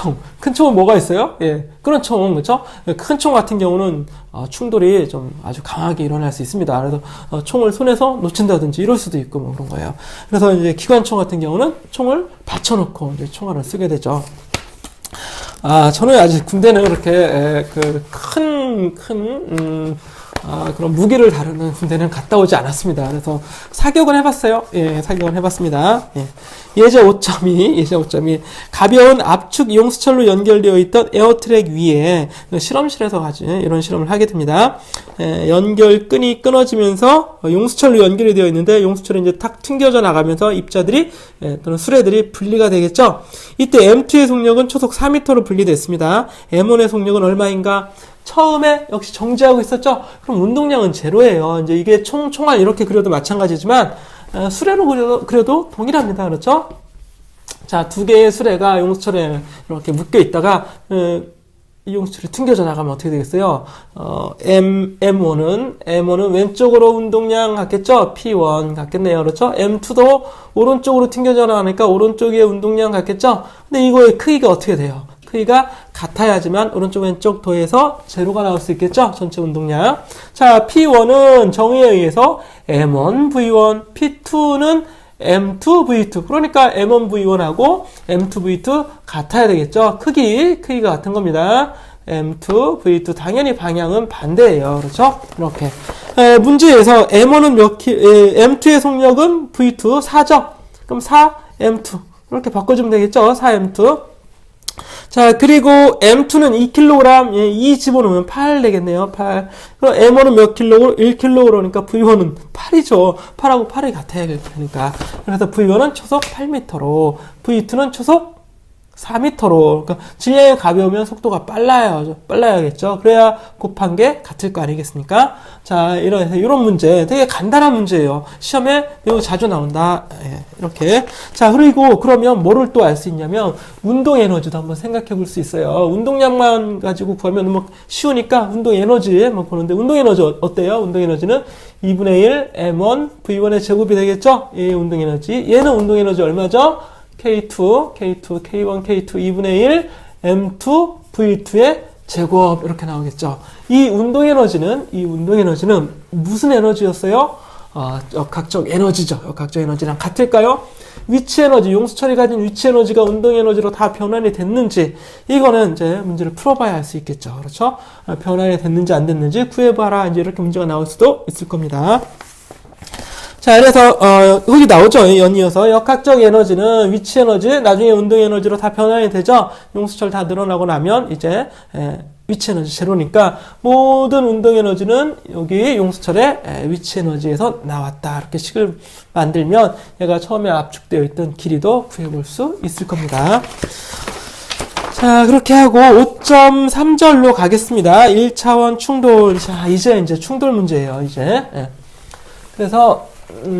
총은 뭐가 있어요? 그런 총, 그렇죠? 큰 총 같은 경우는 충돌이 좀 아주 강하게 일어날 수 있습니다. 그래서 총을 손에서 놓친다든지 이럴 수도 있고 그런 거예요. 그래서 이제 기관총 같은 경우는 총을 받쳐놓고 이제 총알을 쓰게 되죠. 저는 아직 군대는 그렇게 큰 그런 무기를 다루는 군대는 갔다 오지 않았습니다. 그래서 사격은 해봤어요. 예, 사격은 해봤습니다. 예. 예제 5점이 가벼운 압축 용수철로 연결되어 있던 에어트랙 위에 실험실에서 이런 실험을 하게 됩니다. 연결끈이 끊어지면서 용수철로 연결이 되어 있는데 용수철이 이제 탁 튕겨져 나가면서 입자들이 또는 수레들이 분리가 되겠죠. 이때 M2의 속력은 초속 4m로 분리됐습니다. M1의 속력은 얼마인가? 처음에 역시 정지하고 있었죠? 그럼 운동량은 제로예요. 이제 이게 총알 이렇게 그려도 마찬가지지만, 수레로 그려도 동일합니다. 그렇죠? 자, 두 개의 수레가 용수철에 이렇게 묶여 있다가, 이 용수철이 튕겨져 나가면 어떻게 되겠어요? M1은 왼쪽으로 운동량 같겠죠? P1 같겠네요. 그렇죠? M2도 오른쪽으로 튕겨져 나가니까 오른쪽에 운동량 같겠죠? 근데 이거의 크기가 어떻게 돼요? 크기가 같아야지만 오른쪽 왼쪽 더해서 제로가 나올 수 있겠죠? 전체 운동량. 자, P1은 정의에 의해서 M1V1, P2는 M2V2. 그러니까 M1V1하고 M2V2 같아야 되겠죠? 크기가 같은 겁니다. M2V2 당연히 방향은 반대예요. 그렇죠? 이렇게. 문제에서 M2의 속력은 V2 4죠? 그럼 4M2 이렇게 바꿔주면 되겠죠? 4M2. 자, 그리고 M2는 2kg, 2 집어넣으면 8 되겠네요. 8. 그럼 M1은 몇 킬로고? 1kg 그러니까 V1은 8이죠. 8하고 8이 같아야 되니까. 그래서 V1은 초속 8m로, V2는 초속 4m로. 그러니까 질량이 가벼우면 속도가 빨라야겠죠. 그래야 곱한 게 같을 거 아니겠습니까? 자, 이런 문제. 되게 간단한 문제예요. 시험에 매우 자주 나온다. 예, 이렇게. 자, 그리고 그러면 뭐를 또 알 수 있냐면, 운동 에너지도 한번 생각해 볼 수 있어요. 운동량만 가지고 구하면 뭐 쉬우니까 운동 에너지 한번 보는데, 운동 에너지 어때요? 운동 에너지는 2분의 1 M1 V1의 제곱이 되겠죠? 이 운동 에너지. 얘는 운동 에너지 얼마죠? K2, K1, K2, 2분의 1, M2, V2의 제곱, 이렇게 나오겠죠. 이 운동 에너지는 무슨 에너지였어요? 역학적 에너지죠. 역학적 에너지랑 같을까요? 위치 에너지, 용수철이 가진 위치 에너지가 운동 에너지로 다 변환이 됐는지, 이거는 이제 문제를 풀어봐야 알 수 있겠죠. 그렇죠? 변환이 됐는지 안 됐는지 구해봐라. 이제 이렇게 문제가 나올 수도 있을 겁니다. 자, 그래서 거기 나오죠. 연이어서 역학적 에너지는 위치 에너지, 나중에 운동 에너지로 다 변환이 되죠. 용수철 다 늘어나고 나면 이제 위치 에너지 제로니까 모든 운동 에너지는 여기 용수철의 위치 에너지에서 나왔다. 이렇게 식을 만들면 얘가 처음에 압축되어 있던 길이도 구해볼 수 있을 겁니다. 자, 그렇게 하고 5.3절로 가겠습니다. 1차원 충돌. 자, 이제 충돌 문제예요. 이제. 그래서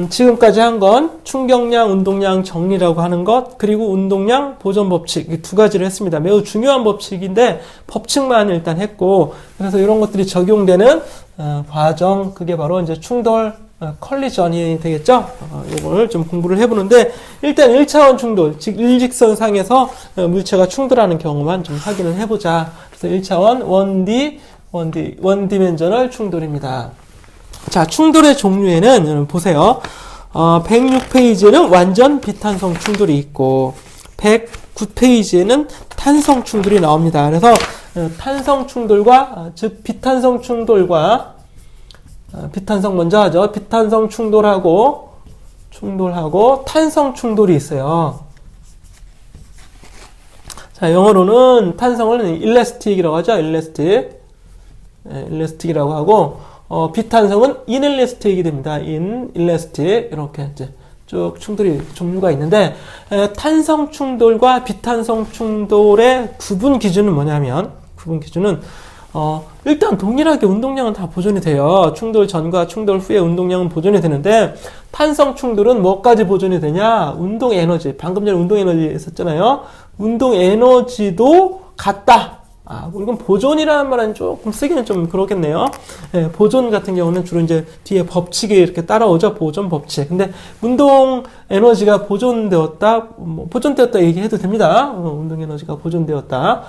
지금까지 한 건 충격량, 운동량 정리라고 하는 것, 그리고 운동량 보존 법칙, 이 두 가지를 했습니다. 매우 중요한 법칙인데 법칙만 일단 했고, 그래서 이런 것들이 적용되는 과정, 그게 바로 이제 충돌, 컬리전이 되겠죠. 이걸 좀 공부를 해보는데, 일단 1차원 충돌, 즉 일직선상에서 물체가 충돌하는 경우만 좀 확인을 해보자. 그래서 1차원 1디멘저널 충돌입니다. 자, 충돌의 종류에는 보세요. 106페이지에는 완전 비탄성 충돌이 있고 109페이지에는 탄성 충돌이 나옵니다. 그래서 탄성 충돌과 즉 비탄성 충돌과 비탄성 먼저 하죠. 비탄성 충돌하고 탄성 충돌이 있어요. 자, 영어로는 탄성을 일레스틱이라고 하죠. 일레스틱이라고 하고 비탄성은 인일레스틱이 됩니다. 인일레스틱 이렇게 이제 쭉 충돌이 종류가 있는데 탄성 충돌과 비탄성 충돌의 구분 기준은 뭐냐면 일단 동일하게 운동량은 다 보존이 돼요. 충돌 전과 충돌 후에 운동량은 보존이 되는데 탄성 충돌은 뭐까지 보존이 되냐? 운동 에너지. 방금 전에 운동 에너지 했었잖아요. 운동 에너지도 같다. 이건 보존이라는 말은 조금 쓰기는 좀 그렇겠네요. 예, 보존 같은 경우는 주로 이제 뒤에 법칙이 이렇게 따라오죠. 보존 법칙. 근데 운동 에너지가 보존되었다 얘기해도 됩니다. 운동 에너지가 보존되었다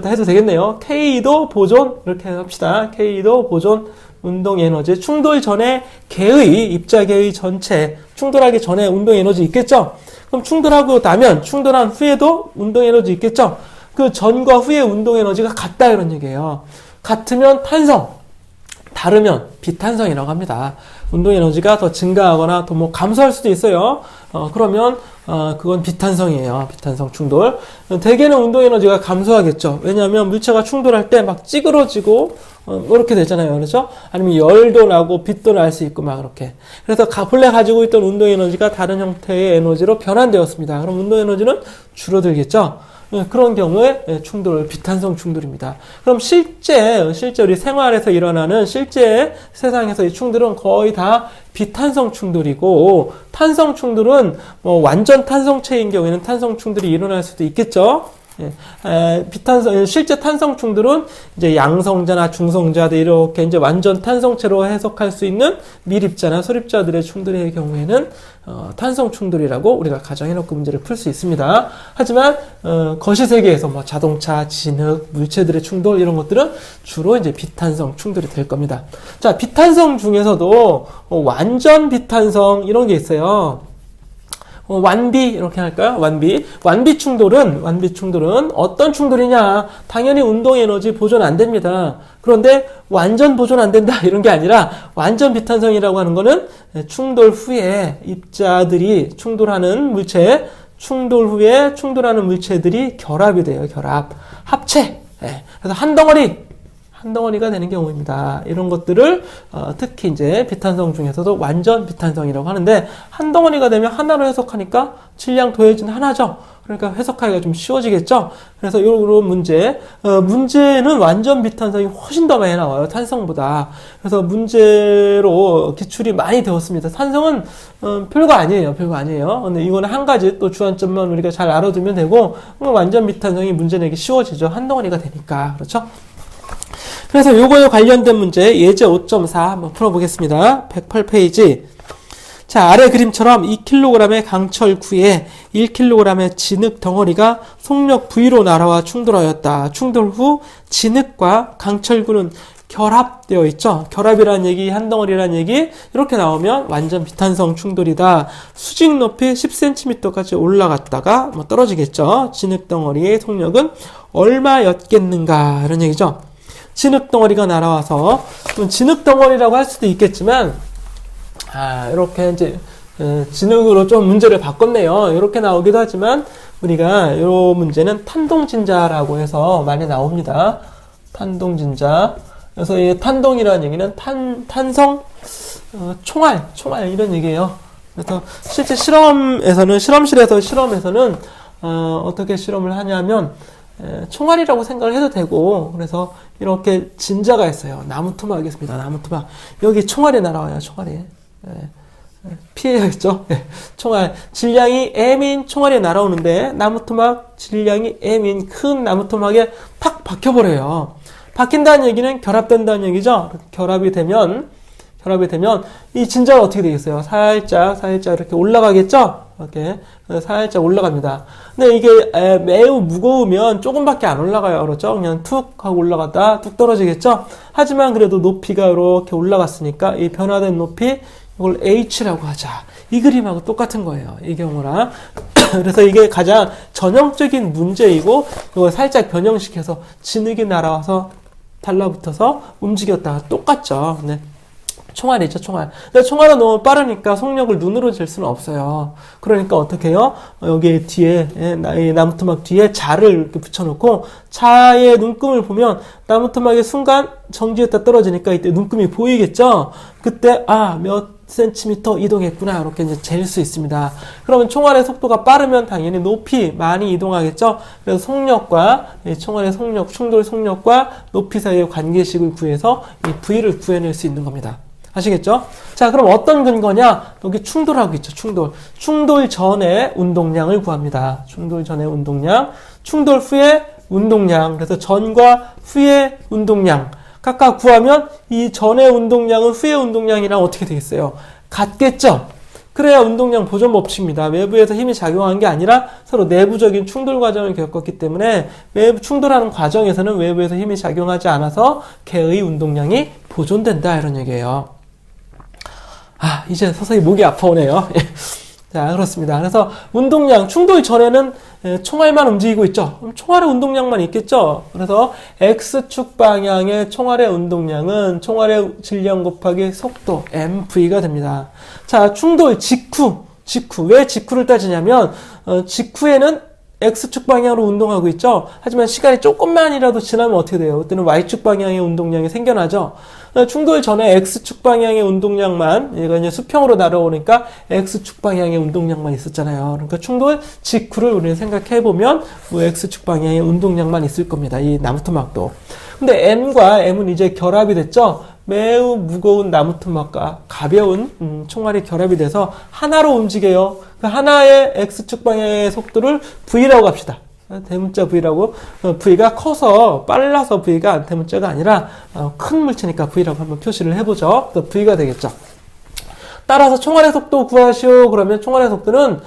해도 되겠네요. K도 보존, 이렇게 합시다. K도 보존, 운동 에너지. 충돌 전에 입자계의 전체, 충돌하기 전에 운동 에너지 있겠죠? 그럼 충돌하고 나면, 충돌한 후에도 운동 에너지 있겠죠? 그 전과 후의 운동 에너지가 같다 이런 얘기예요. 같으면 탄성, 다르면 비탄성이라고 합니다. 운동 에너지가 더 증가하거나 더 뭐 감소할 수도 있어요. 그러면 그건 비탄성이에요. 비탄성 충돌. 대개는 운동 에너지가 감소하겠죠. 왜냐하면 물체가 충돌할 때 막 찌그러지고 이렇게 되잖아요. 그렇죠? 아니면 열도 나고 빛도 날 수 있고 막 그렇게. 그래서 본래 가지고 있던 운동 에너지가 다른 형태의 에너지로 변환되었습니다. 그럼 운동 에너지는 줄어들겠죠. 그런 경우에 충돌, 비탄성 충돌입니다. 그럼 실제 우리 생활에서 일어나는 실제 세상에서의 충돌은 거의 다 비탄성 충돌이고, 탄성 충돌은 뭐 완전 탄성체인 경우에는 탄성 충돌이 일어날 수도 있겠죠. 실제 탄성 충돌은 이제 양성자나 중성자들 이렇게 이제 완전 탄성체로 해석할 수 있는 밀입자나 소립자들의 충돌의 경우에는 탄성 충돌이라고 우리가 가정해놓고 문제를 풀 수 있습니다. 하지만 거시세계에서 뭐 자동차, 진흙, 물체들의 충돌 이런 것들은 주로 이제 비탄성 충돌이 될 겁니다. 자, 비탄성 중에서도 완전 비탄성 이런 게 있어요. 완비 이렇게 할까요? 완비 충돌은 어떤 충돌이냐? 당연히 운동 에너지 보존 안 됩니다. 그런데 완전 보존 안 된다 이런 게 아니라 완전 비탄성이라고 하는 거는 충돌 후에 입자들이 충돌하는 물체들이 결합이 돼요. 합체. 그래서 한 덩어리가 되는 경우입니다. 이런 것들을 특히 이제 비탄성 중에서도 완전 비탄성이라고 하는데, 한 덩어리가 되면 하나로 해석하니까 질량 더해진 하나죠. 그러니까 해석하기가 좀 쉬워지겠죠. 그래서 이런 문제는 완전 비탄성이 훨씬 더 많이 나와요. 탄성보다. 그래서 문제로 기출이 많이 되었습니다. 탄성은 별거 아니에요. 근데 이거는 한 가지 또 주안점만 우리가 잘 알아두면 되고, 완전 비탄성이 문제 내기 쉬워지죠. 한 덩어리가 되니까. 그렇죠? 그래서 요거에 관련된 문제 예제 5.4 한번 풀어보겠습니다. 108페이지. 자, 아래 그림처럼 2kg의 강철구에 1kg의 진흙 덩어리가 속력 V로 날아와 충돌하였다. 충돌 후 진흙과 강철구는 결합되어 있죠. 결합이라는 얘기, 한 덩어리라는 얘기 이렇게 나오면 완전 비탄성 충돌이다. 수직 높이 10cm까지 올라갔다가 뭐 떨어지겠죠. 진흙 덩어리의 속력은 얼마였겠는가 이런 얘기죠. 진흙 덩어리가 날아와서, 진흙 덩어리라고 할 수도 있겠지만, 이렇게 이제 진흙으로 좀 문제를 바꿨네요. 이렇게 나오기도 하지만 우리가 이 문제는 탄동진자라고 해서 많이 나옵니다. 탄동진자. 그래서 이 탄동이라는 얘기는 탄성, 총알 이런 얘기예요. 그래서 실제 실험실에서는 어떻게 실험을 하냐면 총알이라고 생각을 해도 되고, 그래서 이렇게 진자가 있어요. 나무 토막이겠습니다. 나무 토막. 여기 총알이 날아와요. 총알이. 피해야겠죠. 총알. 질량이 M인 총알이 날아오는데, 나무 토막 질량이 M인 큰 나무 토막에 팍 박혀버려요. 박힌다는 얘기는 결합된다는 얘기죠. 결합이 되면 이 진자가 어떻게 되겠어요? 살짝 이렇게 올라가겠죠? 이렇게 살짝 올라갑니다. 근데 이게 매우 무거우면 조금밖에 안 올라가요. 그렇죠? 그냥 툭 하고 올라갔다 툭 떨어지겠죠? 하지만 그래도 높이가 이렇게 올라갔으니까 이 변화된 높이, 이걸 H라고 하자. 이 그림하고 똑같은 거예요. 이 경우랑. 그래서 이게 가장 전형적인 문제이고, 이걸 살짝 변형시켜서 진흙이 날아와서 달라붙어서 움직였다가 똑같죠. 네. 총알이죠, 총알. 근데 총알은 너무 빠르니까 속력을 눈으로 잴 수는 없어요. 그러니까 어떻게 해요? 여기 뒤에, 나무토막 뒤에 자를 이렇게 붙여놓고, 자의 눈금을 보면 나무토막이 순간 정지했다 떨어지니까 이때 눈금이 보이겠죠? 그때, 몇 센티미터 이동했구나. 이렇게 이제 잴 수 있습니다. 그러면 총알의 속도가 빠르면 당연히 높이 많이 이동하겠죠? 그래서 총알의 속력, 충돌 속력과 높이 사이의 관계식을 구해서 이 V를 구해낼 수 있는 겁니다. 아시겠죠? 자, 그럼 어떤 근거냐? 여기 충돌하고 있죠, 충돌 전에 운동량을 구합니다. 충돌 전에 운동량, 충돌 후에 운동량. 그래서 전과 후의 운동량. 각각 구하면 이 전의 운동량은 후의 운동량이랑 어떻게 되겠어요? 같겠죠? 그래야 운동량 보존 법칙입니다. 외부에서 힘이 작용한 게 아니라 서로 내부적인 충돌 과정을 겪었기 때문에 외부 충돌하는 과정에서는 외부에서 힘이 작용하지 않아서 개의 운동량이 보존된다 이런 얘기예요. 이제 서서히 목이 아파오네요. 자, 그렇습니다. 그래서 운동량, 충돌 전에는 총알만 움직이고 있죠. 그럼 총알의 운동량만 있겠죠. 그래서 X축 방향의 총알의 운동량은 총알의 질량 곱하기 속도 mv가 됩니다. 자, 충돌 직후. 왜 직후를 따지냐면 직후에는 X축 방향으로 운동하고 있죠. 하지만 시간이 조금만이라도 지나면 어떻게 돼요? 그때는 Y축 방향의 운동량이 생겨나죠. 충돌 전에 X축 방향의 운동량만, 얘가 이제 수평으로 날아오니까 X축 방향의 운동량만 있었잖아요. 그러니까 충돌 직후를 우리는 생각해보면 뭐 X축 방향의 운동량만 있을 겁니다. 이 나무토막도. 근데 N과 M은 이제 결합이 됐죠. 매우 무거운 나무토막과 가벼운 총알이 결합이 돼서 하나로 움직여요. 그 하나의 X축 방향의 속도를 V라고 합시다. 대문자 V라고. V가 커서 빨라서 V가 대문자가 아니라 큰 물체니까 V라고 한번 표시를 해보죠. 그래서 V가 되겠죠. 따라서 총알의 속도 구하시오. 그러면 총알의 속도는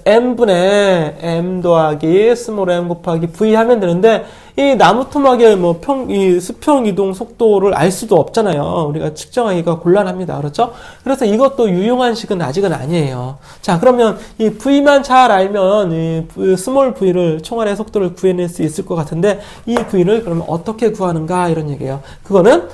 m분의 m 더하기 스몰 m 곱하기 v 하면 되는데, 이 나무토막의 이 수평 이동 속도를 알 수도 없잖아요. 우리가 측정하기가 곤란합니다. 그렇죠? 그래서 이것도 유용한 식은 아직은 아니에요. 자, 그러면 이 v만 잘 알면 이 스몰 v를, 총알의 속도를 구해낼 수 있을 것 같은데, 이 v를 그러면 어떻게 구하는가, 이런 얘기예요. 그거는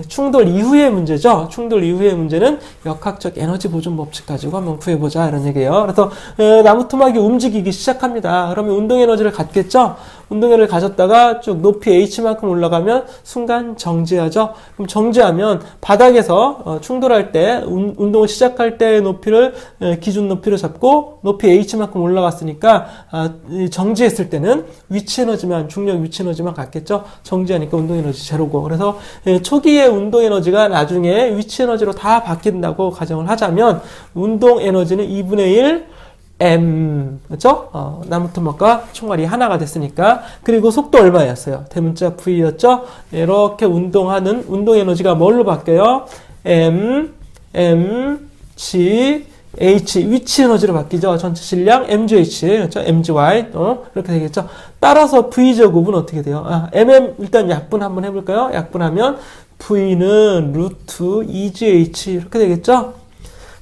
충돌 이후의 문제죠. 충돌 이후의 문제는 역학적 에너지 보존 법칙 가지고 한번 구해보자, 이런 얘기예요. 그래서 나무토막이 움직이기 시작합니다. 그러면 운동 에너지를 갖겠죠? 운동 에너지를 가졌다가 쭉 높이 h만큼 올라가면 순간 정지하죠? 그럼 정지하면 바닥에서 충돌할 때, 운동을 시작할 때의 높이를, 기준 높이를 잡고 높이 h만큼 올라갔으니까 정지했을 때는 위치 에너지만, 중력 위치 에너지만 갖겠죠? 정지하니까 운동 에너지 제로고. 그래서 초기의 운동 에너지가 나중에 위치 에너지로 다 바뀐다고 가정을 하자면 운동 에너지는 2분의 1 m, 그렇죠? 나무토막과 총알이 하나가 됐으니까. 그리고 속도 얼마였어요? 대문자 v였죠? 이렇게 운동하는 운동 에너지가 뭘로 바뀌어요? m, g, h, 위치 에너지로 바뀌죠. 전체 질량 mgh, 그렇죠? mgy, 이렇게 되겠죠. 따라서 v제곱은 어떻게 돼요? 일단 약분 한번 해볼까요? 약분하면 v는 루트 2gh 이렇게 되겠죠?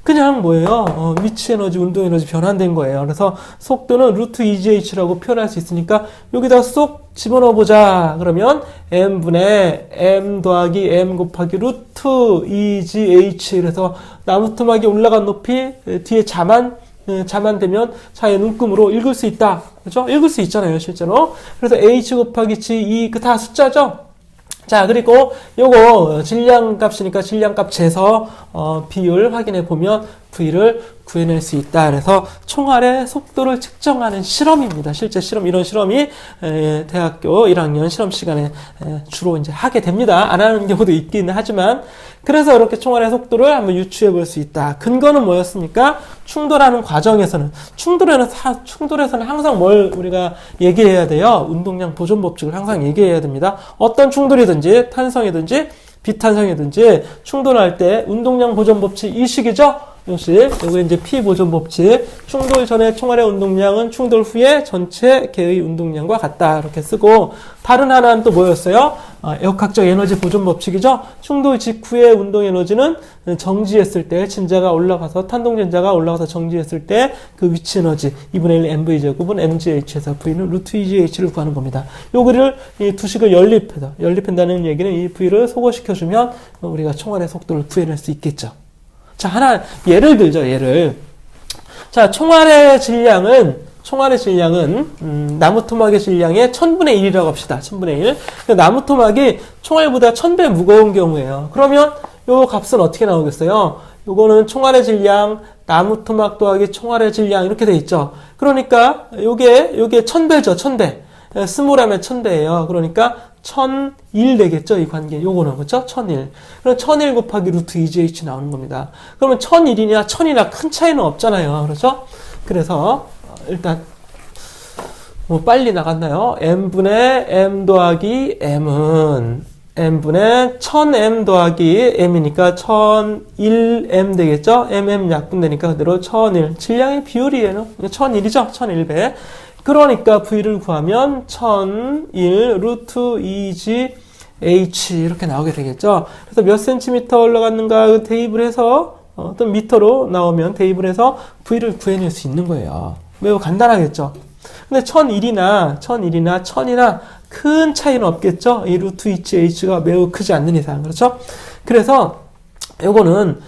그냥 뭐예요? 위치 에너지, 운동 에너지 변환된 거예요. 그래서 속도는 루트 2GH라고 표현할 수 있으니까 여기다 쏙 집어넣어 보자. 그러면 m분의 m 더하기 m 곱하기 루트 2GH. 그래서 나무토막이 올라간 높이 뒤에 자만되면 자의 눈금으로 읽을 수 있다. 그렇죠? 읽을 수 있잖아요, 실제로. 그래서 h 곱하기 g, 그 다 숫자죠? 자, 그리고 요거 질량값이니까 질량값 재서 비율 확인해 보면 V를 구해낼 수 있다. 그래서 총알의 속도를 측정하는 실험입니다. 실제 실험, 이런 실험이 대학교 1학년 실험 시간에 주로 이제 하게 됩니다. 안 하는 경우도 있긴 하지만, 그래서 이렇게 총알의 속도를 한번 유추해 볼 수 있다. 근거는 뭐였습니까? 충돌하는 과정에서는, 충돌에서는 항상 뭘 우리가 얘기해야 돼요? 운동량 보존 법칙을 항상 얘기해야 됩니다. 어떤 충돌이든지 탄성이든지 비탄성이든지 충돌할 때 운동량 보존 법칙 이 식이죠? 여기 이제 P 보존 법칙. 충돌 전에 총알의 운동량은 충돌 후에 전체 개의 운동량과 같다. 이렇게 쓰고, 다른 하나는 또 뭐였어요? 역학적 에너지 보존 법칙이죠? 충돌 직후의 운동 에너지는 정지했을 때, 진자가 올라가서, 탄동진자가 올라가서 정지했을 때 그 위치 에너지, 2분의 1 mv 제곱은 mgh에서 v는 루트 2gh를 구하는 겁니다. 요거를, 이 두 식을 연립한다는 얘기는 이 v를 소거시켜주면 우리가 총알의 속도를 구해낼 수 있겠죠. 자, 하나, 예를 들죠, 예를. 자, 총알의 질량은, 나무토막의 질량의 1000분의 1이라고 합시다. 1000분의 1. 나무토막이 총알보다 1000배 무거운 경우예요. 그러면 요 값은 어떻게 나오겠어요? 요거는 총알의 질량, 나무토막 더하기 총알의 질량, 이렇게 돼 있죠. 그러니까, 요게 1000배죠, 1000배. 스몰하면 1000배예요. 그러니까, 1001 되겠죠, 이 관계. 요거는, 그렇죠? 1001. 그럼 1001 곱하기 루트 2gh 나오는 겁니다. 그러면 1001이냐 1000이나 큰 차이는 없잖아요. 그렇죠? 그래서 일단 빨리 나갔나요? m분의 m 더하기 m은 m분의 1000m 더하기 m이니까 1001m 되겠죠? mm 약분되니까 그대로 1001. 질량의 비율이에요. 1001이죠? 1001배. 그러니까 V를 구하면 1001 루트 2GH 이렇게 나오게 되겠죠. 그래서 몇 센티미터 올라갔는가 대입을 해서 어떤 미터로 나오면 대입을 해서 V를 구해낼 수 있는 거예요. 매우 간단하겠죠. 근데 1001이나 1000이나 큰 차이는 없겠죠. 이 루트 2h가 매우 크지 않는 이상. 그렇죠? 그래서 요거는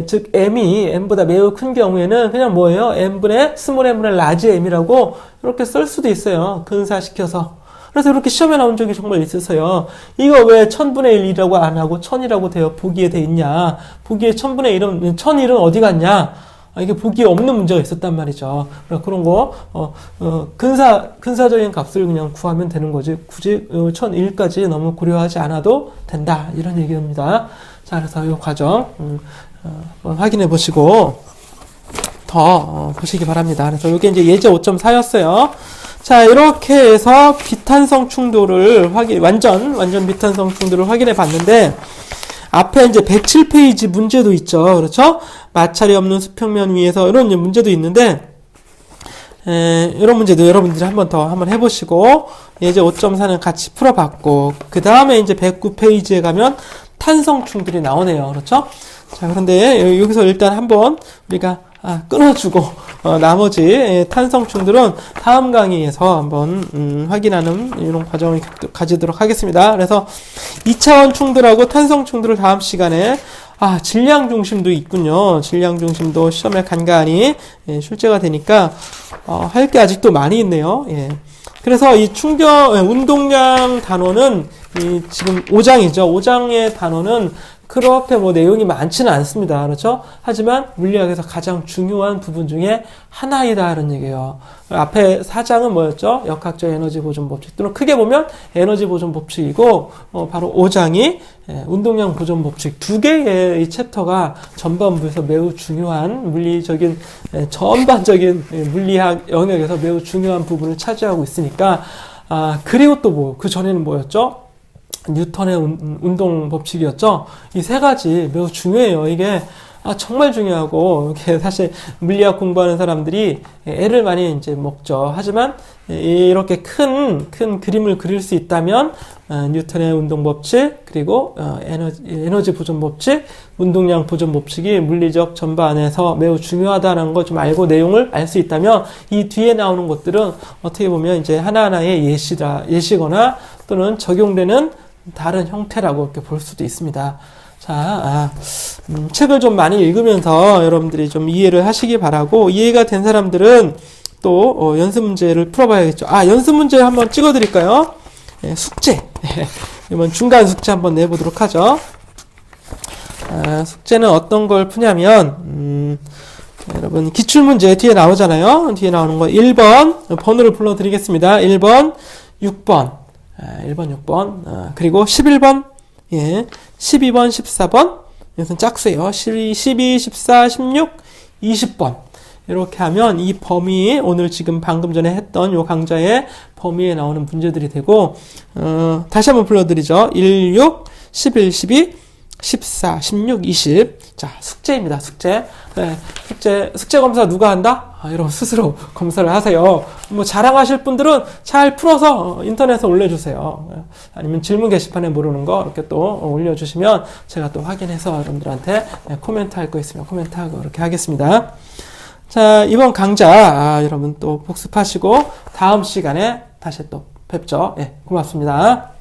즉 m이 m보다 매우 큰 경우에는 그냥 뭐예요? m분의 스몰 m분의 라지 m이라고 이렇게 쓸 수도 있어요. 근사시켜서. 그래서 이렇게 시험에 나온 적이 정말 있어서요. 이거 왜 1000분의 1이라고 안 하고 1000이라고 보기에 돼 있냐? 보기에 1000분의 1은 1001은 어디 갔냐? 이게 보기에 없는 문제가 있었단 말이죠. 그런 거 근사적인 값을 그냥 구하면 되는 거지. 굳이 1001까지 너무 고려하지 않아도 된다. 이런 얘기입니다. 자, 그래서 이 과정 한번 확인해 보시고 더 보시기 바랍니다. 그래서 이게 이제 예제 5.4였어요. 자, 이렇게 해서 비탄성 충돌을 완전 비탄성 충돌을 확인해 봤는데, 앞에 이제 107페이지 문제도 있죠. 그렇죠? 마찰이 없는 수평면 위에서 이런 문제도 있는데, 이런 문제도 여러분들이 한번 해보시고, 예제 5.4는 같이 풀어봤고, 그 다음에 이제 109페이지에 가면 탄성 충돌이 나오네요. 그렇죠? 자, 그런데 여기서 일단 한번 우리가 끊어주고 나머지 탄성 충돌은 다음 강의에서 한번 확인하는 이런 과정을 가지도록 하겠습니다. 그래서 2차원 충돌하고 탄성 충돌을 다음 시간에 질량 중심도 있군요. 질량 중심도 시험에 간간히 출제가 되니까 할 게 아직도 많이 있네요. 예. 그래서 이 운동량 단원은 지금 5장이죠. 5장의 단원은 그렇게 내용이 많지는 않습니다. 그렇죠? 하지만 물리학에서 가장 중요한 부분 중에 하나이다. 이런 얘기예요. 앞에 4장은 뭐였죠? 역학적 에너지 보존 법칙. 또는 크게 보면 에너지 보존 법칙이고, 바로 5장이 운동량 보존 법칙. 두 개의 이 챕터가 전반부에서 매우 중요한 물리적인, 전반적인 물리학 영역에서 매우 중요한 부분을 차지하고 있으니까, 그리고 또 그 전에는 뭐였죠? 뉴턴의 운동 법칙이었죠. 이 세 가지 매우 중요해요. 이게 정말 중요하고, 이게 사실 물리학 공부하는 사람들이 애를 많이 이제 먹죠. 하지만 이렇게 큰 그림을 그릴 수 있다면 뉴턴의 운동 법칙, 그리고 에너지 보존 법칙, 운동량 보존 법칙이 물리적 전반에서 매우 중요하다는 거 좀 알고 내용을 알 수 있다면, 이 뒤에 나오는 것들은 어떻게 보면 이제 하나하나의 예시거나 또는 적용되는 다른 형태라고 이렇게 볼 수도 있습니다. 자, 책을 좀 많이 읽으면서 여러분들이 좀 이해를 하시기 바라고, 이해가 된 사람들은 또 연습 문제를 풀어봐야겠죠. 연습 문제 한번 찍어드릴까요? 숙제. 이번 중간 숙제 한번 내보도록 하죠. 숙제는 어떤 걸 푸냐면, 여러분 기출문제 뒤에 나오잖아요. 뒤에 나오는 거 1번 번호를 불러드리겠습니다. 1번, 6번. 1번, 6번, 그리고 11번, 12번, 14번, 이것은 짝수예요. 12, 14, 16, 20번. 이렇게 하면 이 범위, 오늘 지금 방금 전에 했던 요 강좌의 범위에 나오는 문제들이 되고, 다시 한번 불러드리죠. 1, 6, 11, 12, 14, 16, 20. 자, 숙제입니다. 숙제. 숙제 검사 누가 한다? 여러분 스스로 검사를 하세요. 자랑하실 분들은 잘 풀어서 인터넷에 올려주세요. 아니면 질문 게시판에 모르는 거 이렇게 또 올려주시면 제가 또 확인해서 여러분들한테 코멘트 할 거 있으면 코멘트하고 이렇게 하겠습니다. 자, 이번 강좌 여러분 또 복습하시고 다음 시간에 다시 또 뵙죠. 고맙습니다.